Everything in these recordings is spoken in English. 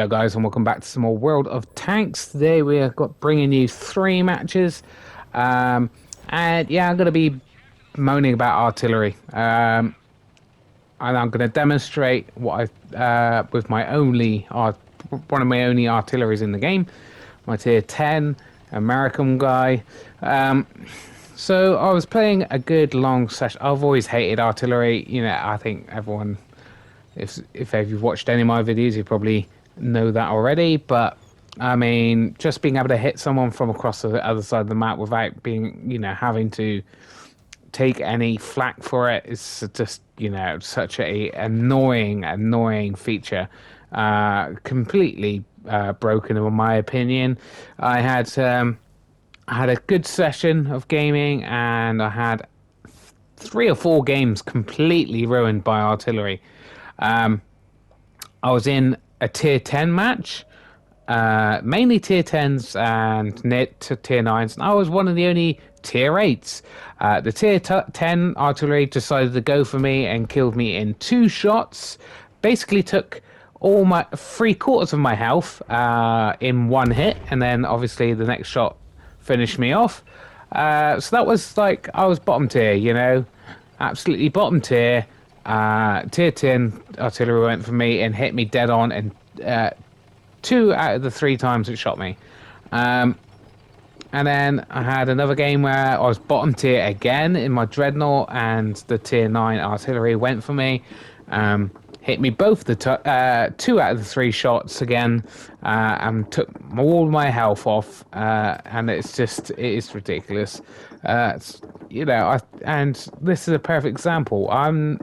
Hello guys and welcome back to some more World of Tanks. Today we have got bringing you 3 matches. And yeah, I'm going to be moaning about artillery. And I'm going to demonstrate what I with my one of my only artilleries in the game, my tier 10 American guy. So I was playing a good long session. I've always hated artillery. You know, I think everyone, if you've watched any of my videos, you probably know that already. But I mean, just being able to hit someone from across the other side of the map without being, having to take any flack for it is just, such a annoying feature. Completely broken, in my opinion. I had a good session of gaming, and I had 3 or 4 games completely ruined by artillery. I was in a tier 10 match, mainly tier 10s and near to tier 9s, and I was one of the only tier 8s. The tier 10 artillery decided to go for me and killed me in 2 shots. Basically took all my 3/4 of my health in 1 hit, and then obviously the next shot finished me off. So that was like, I was bottom tier, absolutely bottom tier. Tier 10 artillery went for me and hit me dead on, and 2 out of the 3 times it shot me. And then I had another game where I was bottom tier again in my dreadnought, and the tier 9 artillery went for me. Hit me both the 2 out of the 3 shots again, and took all my health off. And it is ridiculous. And this is a perfect example. I'm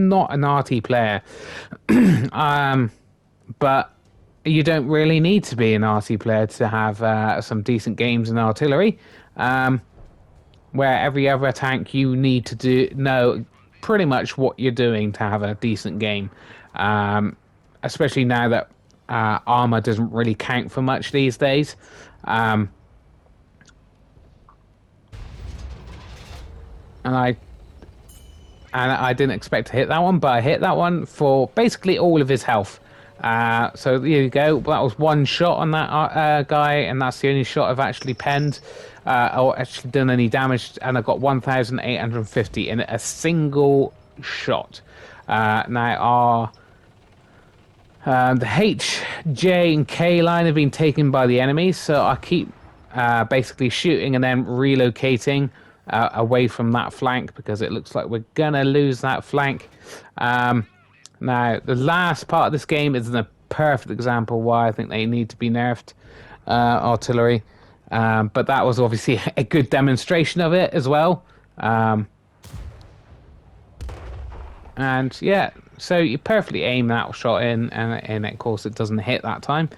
not an Arty player, but you don't really need to be an Arty player to have some decent games in artillery. Where every other tank, you need to know pretty much what you're doing to have a decent game. Especially now that armor doesn't really count for much these days. And I didn't expect to hit that one, but I hit that one for basically all of his health. So there you go. That was 1 shot on that guy, and that's the only shot I've actually penned or actually done any damage. And I got 1,850 in a single shot. Now the H, J, and K line have been taken by the enemy, so I keep basically shooting and then relocating away from that flank, because it looks like we're gonna lose that flank. Now, the last part of this game is a perfect example why I think they need to be nerfed, artillery. But that was obviously a good demonstration of it as well. And yeah, so you perfectly aim that shot in, and of course it doesn't hit that time.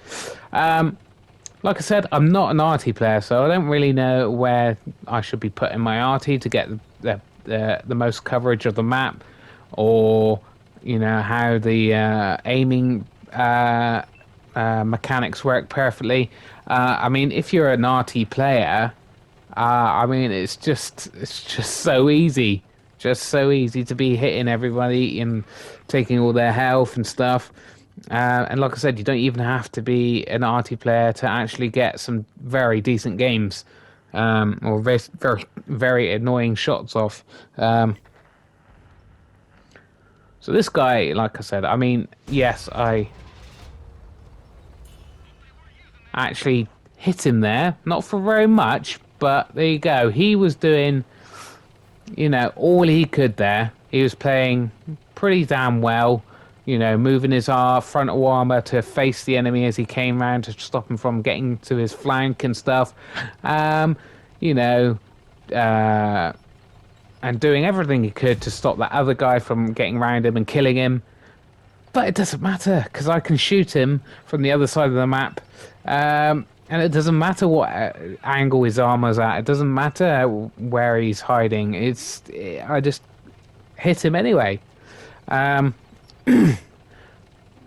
Like I said, I'm not an Arty player, so I don't really know where I should be putting my Arty to get the most coverage of the map, or how the aiming mechanics work perfectly. I mean, if you're an Arty player, I mean, it's just so easy. Just so easy to be hitting everybody and taking all their health and stuff. And like I said, you don't even have to be an Arty player to actually get some very decent games, or very, very, very annoying shots off. So this guy, like I said, I mean, yes, I actually hit him there. Not for very much, but there you go. He was doing, all he could there. He was playing pretty damn well, moving his frontal armor to face the enemy as he came round to stop him from getting to his flank and stuff. And doing everything he could to stop that other guy from getting around him and killing him. But it doesn't matter, because I can shoot him from the other side of the map. And it doesn't matter what angle his armor's at. It doesn't matter where he's hiding. I just hit him anyway. And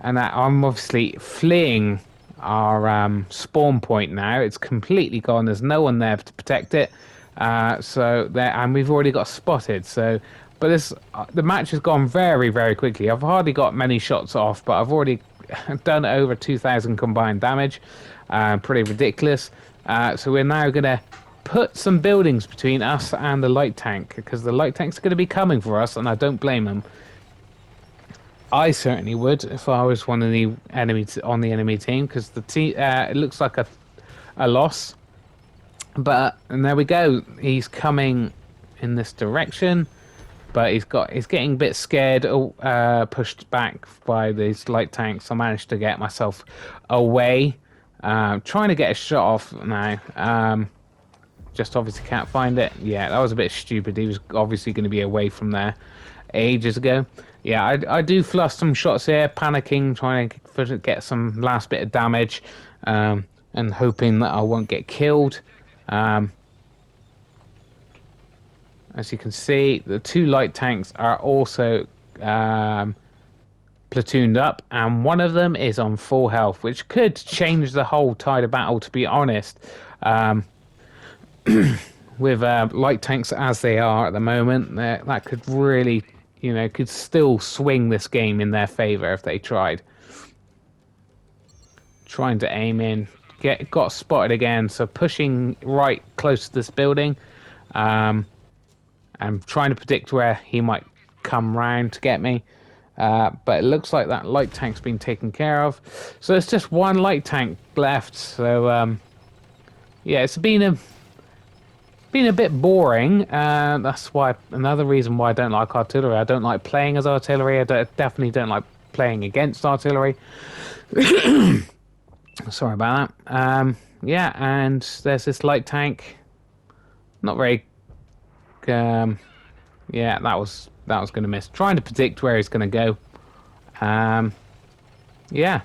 I'm obviously fleeing our spawn point now. It's completely gone. There's no one there to protect it. And we've already got spotted. But the match has gone very, very quickly. I've hardly got many shots off, but I've already done over 2,000 combined damage. Pretty ridiculous. So we're now going to put some buildings between us and the light tank, because the light tank's going to be coming for us, and I don't blame them. I certainly would if I was one of the enemies on the enemy team, because the team it looks like a loss. But and there we go. He's coming in this direction, but he's getting a bit scared, pushed back by these light tanks. I managed to get myself away, trying to get a shot off now. Just obviously can't find it. Yeah, that was a bit stupid. He was obviously going to be away from there ages ago. Yeah, I do flush some shots here, panicking, trying to get some last bit of damage, and hoping that I won't get killed. As you can see, the two light tanks are also platooned up, and one of them is on full health, which could change the whole tide of battle, to be honest. With light tanks as they are at the moment, that could really, could still swing this game in their favor if they tried. Trying to aim in, got spotted again, so pushing right close to this building. I'm trying to predict where he might come round to get me. But it looks like that light tank's been taken care of. So there's just one light tank left. So, yeah, it's been a bit boring. That's why another reason why I don't like artillery. I don't like playing as artillery. I definitely don't like playing against artillery. Sorry about that. Yeah, and there's this light tank. Not very. Yeah, that was going to miss. Trying to predict where he's going to go. Yeah.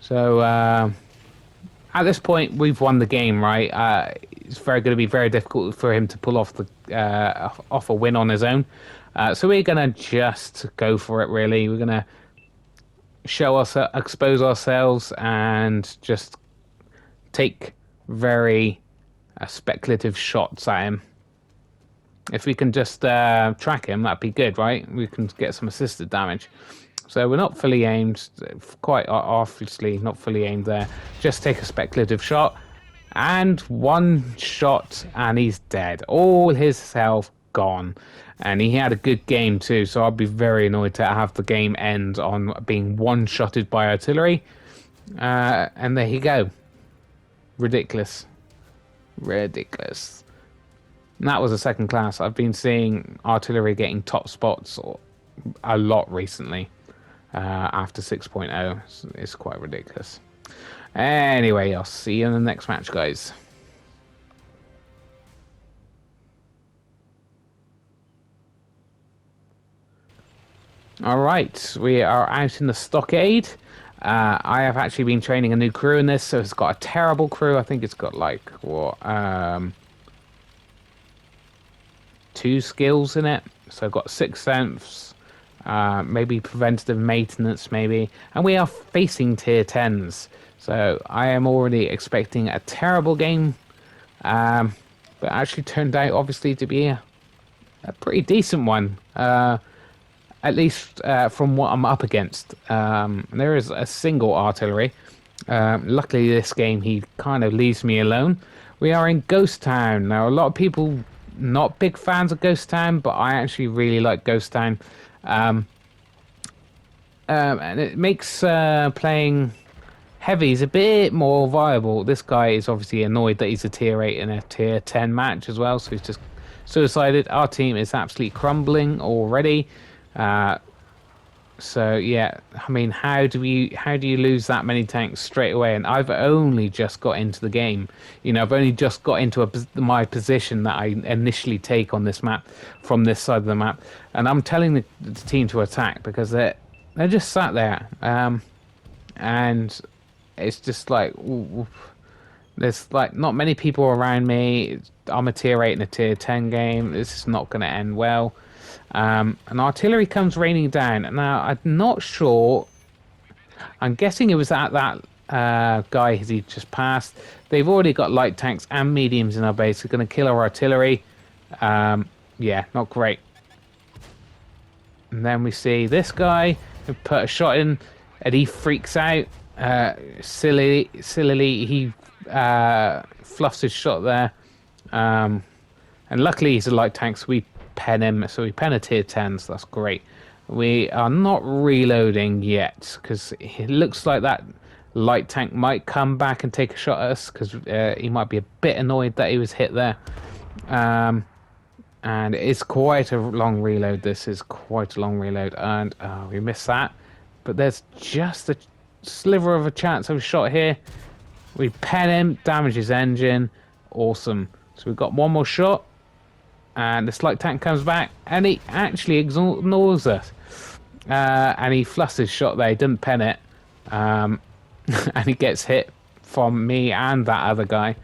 So at this point, we've won the game, right? It's going to be very difficult for him to pull off off a win on his own. So we're going to just go for it. Really, we're going to expose ourselves, and just take very speculative shots at him. If we can just track him, that'd be good, right? We can get some assisted damage. So we're not fully aimed, quite obviously not fully aimed there. Just take a speculative shot, and one shot, and he's dead. All his health gone. And he had a good game too, so I'd be very annoyed to have the game end on being one-shotted by artillery. And there you go. Ridiculous. Ridiculous. And that was a second class. I've been seeing artillery getting top spots a lot recently. After 6.0. It's quite ridiculous. Anyway, I'll see you in the next match, guys. Alright, we are out in the stockade. I have actually been training a new crew in this, so it's got a terrible crew. I think it's got like, what, 2 skills in it. So I've got 6 sense, maybe preventative maintenance, maybe. And we are facing tier 10s. So I am already expecting a terrible game. But actually turned out, obviously, to be a pretty decent one. At least from what I'm up against. There is a single artillery. Luckily, this game, he kind of leaves me alone. We are in Ghost Town. Now, a lot of people not big fans of Ghost Town, but I actually really like Ghost Town. And it makes playing heavies a bit more viable. This guy is obviously annoyed that he's a tier 8 in a tier 10 match as well, so he's just suicided. Our team is absolutely crumbling already. So yeah, I mean, how do you lose that many tanks straight away? And I've only just got into the game. I've only just got into my position that I initially take on this map from this side of the map, and I'm telling the team to attack because they're just sat there, and it's just like there's like not many people around me. I'm a tier 8 in a tier 10 game. This is not going to end well. And artillery comes raining down. Now, I'm not sure. I'm guessing it was at that guy as he just passed. They've already got light tanks and mediums in our base. They're going to kill our artillery. Yeah, not great. And then we see this guy who put a shot in. and he freaks out. Sillily, he fluffs his shot there. Um, and luckily he's a light tank, so we pen him. So we pen a tier 10, so that's great. We are not reloading yet, because it looks like that light tank might come back and take a shot at us, because he might be a bit annoyed that he was hit there. And it's quite a long reload. This is quite a long reload, and we missed that. But there's just a sliver of a chance of a shot here. We pen him, damage his engine. Awesome. So we've got one more shot, and this light tank comes back, and he actually ignores us. And he fluffs his shot there. He didn't pen it, and he gets hit from me and that other guy.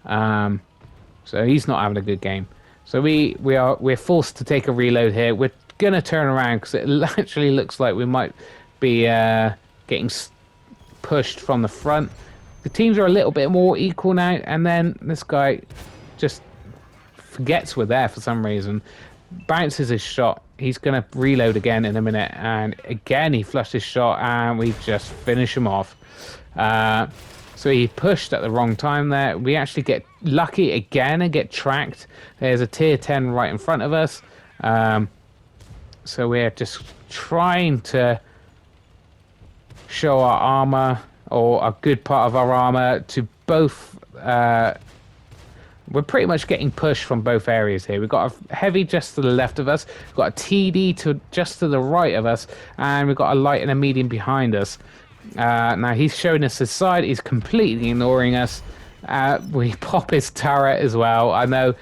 So he's not having a good game. So we're forced to take a reload here. We're gonna turn around because it actually looks like we might be getting pushed from the front. The teams are a little bit more equal now, and then this guy just forgets we're there for some reason. Bounces his shot. He's gonna reload again in a minute, and again he flushed his shot, and we just finish him off. So he pushed at the wrong time there. We actually get lucky again and get tracked. There's a tier 10 right in front of us. So we're just trying to show our armor, or a good part of our armor, to both. We're pretty much getting pushed from both areas here. We've got a heavy just to the left of us, we've got a TD just to the right of us, and we've got a light and a medium behind us. Now he's showing us his side. He's completely ignoring us. We pop his turret as well. I know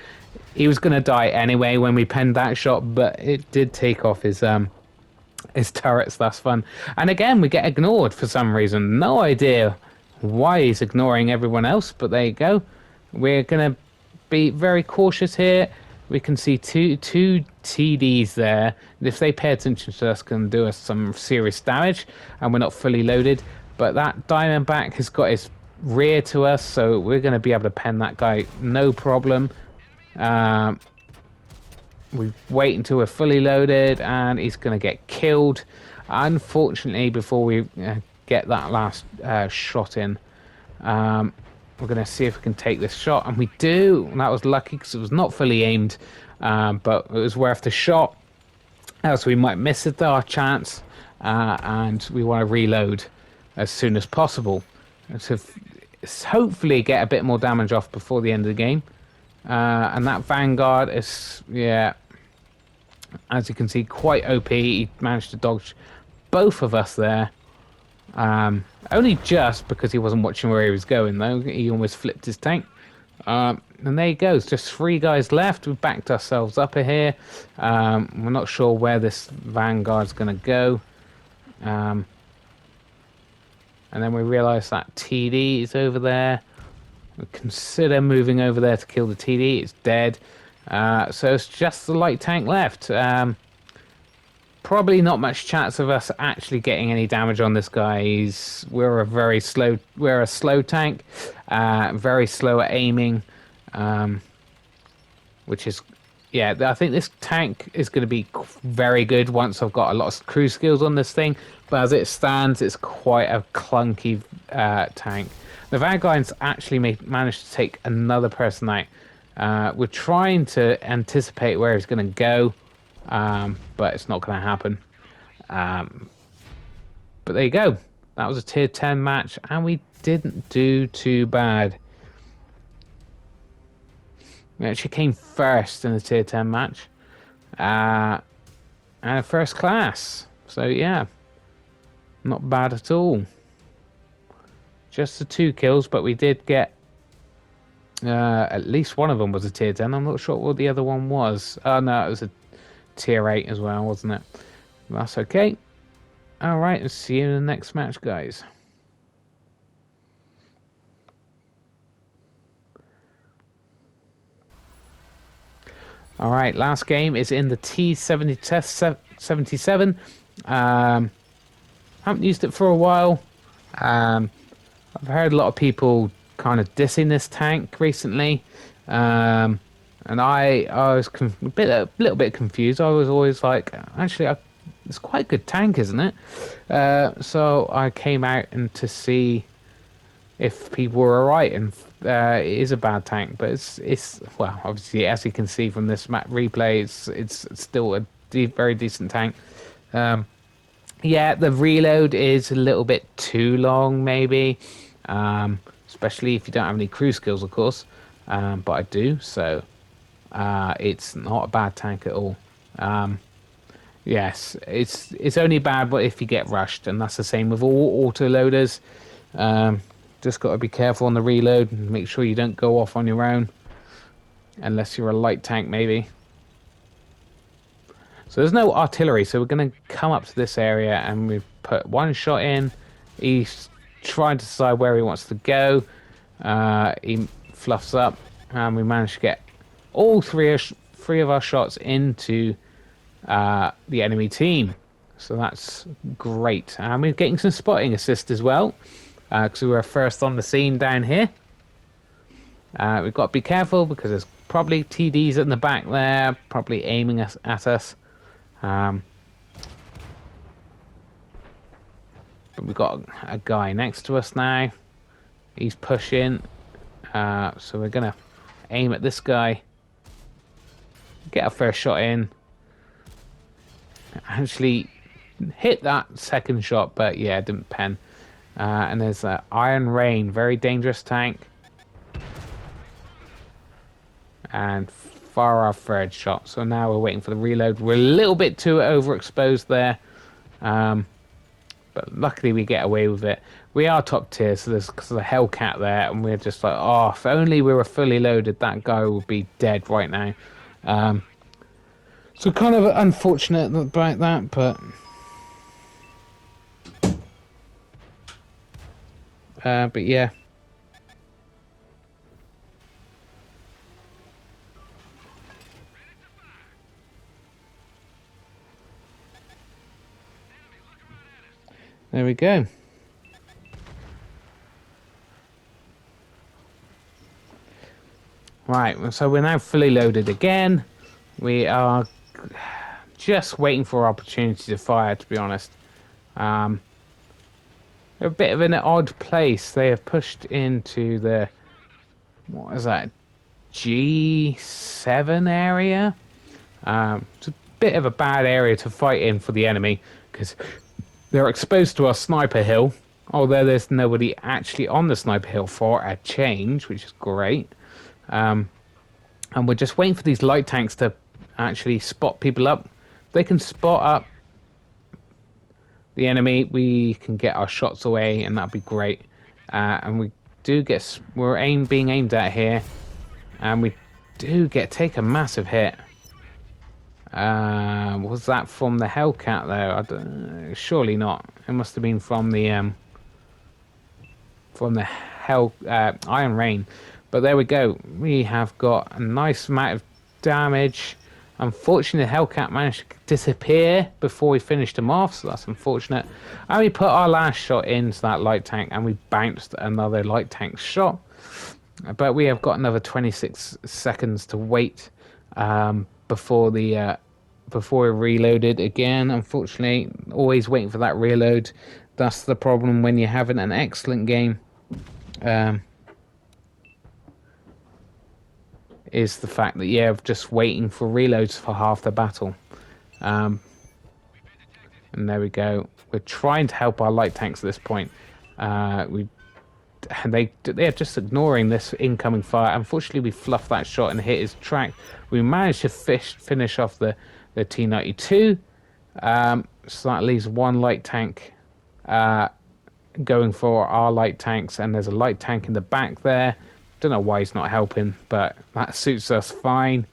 he was going to die anyway when we penned that shot, but it did take off his turrets. That's fun. And again, we get ignored for some reason. No idea why he's ignoring everyone else, but there you go. We're going to be very cautious here. We can see two TDs there. If they pay attention to us, can do us some serious damage, and we're not fully loaded. But that Diamondback has got his rear to us, so we're going to be able to pen that guy no problem. We wait until we're fully loaded, and he's going to get killed, unfortunately, before we get that last shot in. We're going to see if we can take this shot, and we do. And that was lucky because it was not fully aimed, but it was worth the shot. Else we might miss it, our chance, and we want to reload as soon as possible to hopefully get a bit more damage off before the end of the game. And that Vanguard is, yeah, as you can see, quite OP. He managed to dodge both of us there. Only just because he wasn't watching where he was going, though. He almost flipped his tank. And there he goes. Just 3 guys left. We've backed ourselves up here. We're not sure where this Vanguard's going to go. And then we realise that TD is over there. We consider moving over there to kill the TD. It's dead. So it's just the light tank left. Probably not much chance of us actually getting any damage on this guy. We're a slow tank, very slow at aiming, which is, yeah, I think this tank is going to be very good once I've got a lot of crew skills on this thing. But as it stands, it's quite a clunky tank. The Vanguard's actually managed to take another person out. We're trying to anticipate where he's going to go. But it's not going to happen. But there you go. That was a tier 10 match, and we didn't do too bad. We actually came first in the tier 10 match. And first class. So yeah, not bad at all. Just the 2 kills, but we did get at least one of them was a tier 10. I'm not sure what the other one was. Oh no, it was a tier 8 as well, wasn't it? That's okay. Alright, and see you in the next match, guys. Alright, last game is in the T77. Haven't used it for a while. I've heard a lot of people kind of dissing this tank recently. And I was a little bit confused. I was always like, actually, I It's quite a good tank, isn't it? So I came out and to see if people were alright, and it is a bad tank, but it's well, obviously, as you can see from this map replay, it's still a very decent tank. Yeah, the reload is a little bit too long, maybe, especially if you don't have any crew skills, of course. But I do, so it's not a bad tank at all. Yes, it's only bad, but if you get rushed, and that's the same with all autoloaders. Um, just got to be careful on the reload and make sure you don't go off on your own, unless you're a light tank, maybe. So there's no artillery, so we're going to come up to this area and we put one shot in. He's trying to decide where he wants to go. He fluffs up, and we managed to get all three of our shots into the enemy team. So that's great. And we're getting some spotting assist as well, because we were first on the scene down here. We've got to be careful because there's probably TDs in the back there, probably aiming at us. But we've got a guy next to us now. He's pushing. So we're going to aim at this guy. Get a first shot in. Actually hit that second shot, but yeah, didn't pen. And there's Iron Rain, very dangerous tank. And fire our third shot. So now we're waiting for the reload. We're a little bit too overexposed there. But luckily we get away with it. We are top tier, so there's a Hellcat there, and we're just like, oh, if only we were fully loaded, that guy would be dead right now. So kind of unfortunate about that, but yeah. There we go. Right, so we're now fully loaded again. We are just waiting for opportunity to fire, to be honest. They're a bit of an odd place. They have pushed into the, what is that, G7 area? It's a bit of a bad area to fight in for the enemy, because they're exposed to our sniper hill, although there's nobody actually on the sniper hill for a change, which is great. And we're just waiting for these light tanks to actually spot people up. If they can spot up the enemy, we can get our shots away, and that'd be great. And we do get, we're being aimed at here, and we do take a massive hit. Was that from the Hellcat though? Surely not. It must have been from the Iron Rain. But there we go. We have got a nice amount of damage. Unfortunately, the Hellcat managed to disappear before we finished him off, so that's unfortunate. And we put our last shot into that light tank, and we bounced another light tank shot. But we have got another 26 seconds to wait before we're reloaded again. Unfortunately, always waiting for that reload. That's the problem when you're having an excellent game. Is the fact that you're just waiting for reloads for half the battle. And there we go. We're trying to help our light tanks at this point. They're just ignoring this incoming fire. Unfortunately, we fluffed that shot and hit his track. We managed to finish off the T-92. So that leaves one light tank going for our light tanks, and there's a light tank in the back there. Don't know why he's not helping, but that suits us fine.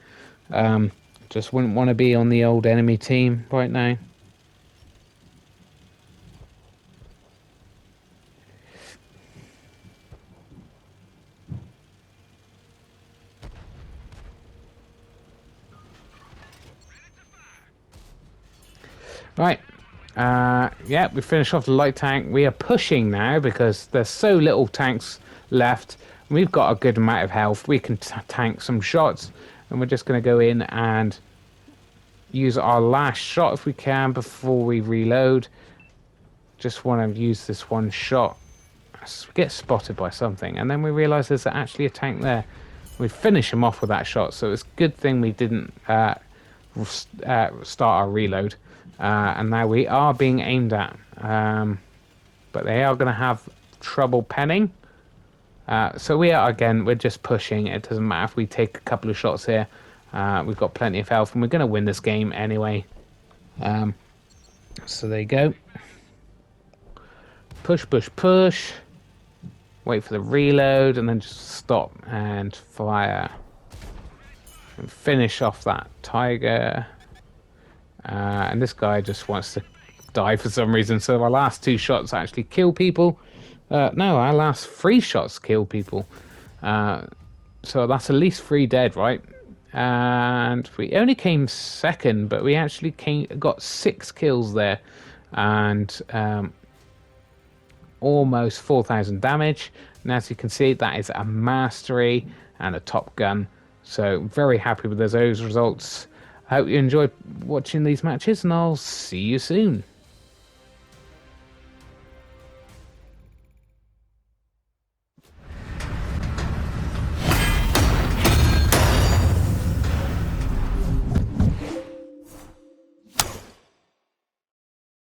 Just wouldn't want to be on the old enemy team right now. Right. Yeah, we finished off the light tank. We are pushing now because there's so little tanks left. We've got a good amount of health. We can tank some shots, and we're just going to go in and use our last shot if we can before we reload. Just want to use this one shot. Get spotted by something, and then we realise there's actually a tank there. We finish him off with that shot, so it's a good thing we didn't start our reload. And now we are being aimed at, but they are going to have trouble penning. So we're just pushing. It doesn't matter if we take a couple of shots here. We've got plenty of health, and we're going to win this game anyway. So there you go. Push, push, push. Wait for the reload, and then just stop and fire. And finish off that tiger. And this guy just wants to die for some reason. So our last 2 shots actually kill people. No, our last 3 shots kill people. So that's at least 3 dead, right? And we only came second, but we actually got 6 kills there. And almost 4,000 damage. And as you can see, that is a mastery and a top gun. So very happy with those results. I hope you enjoyed watching these matches, and I'll see you soon.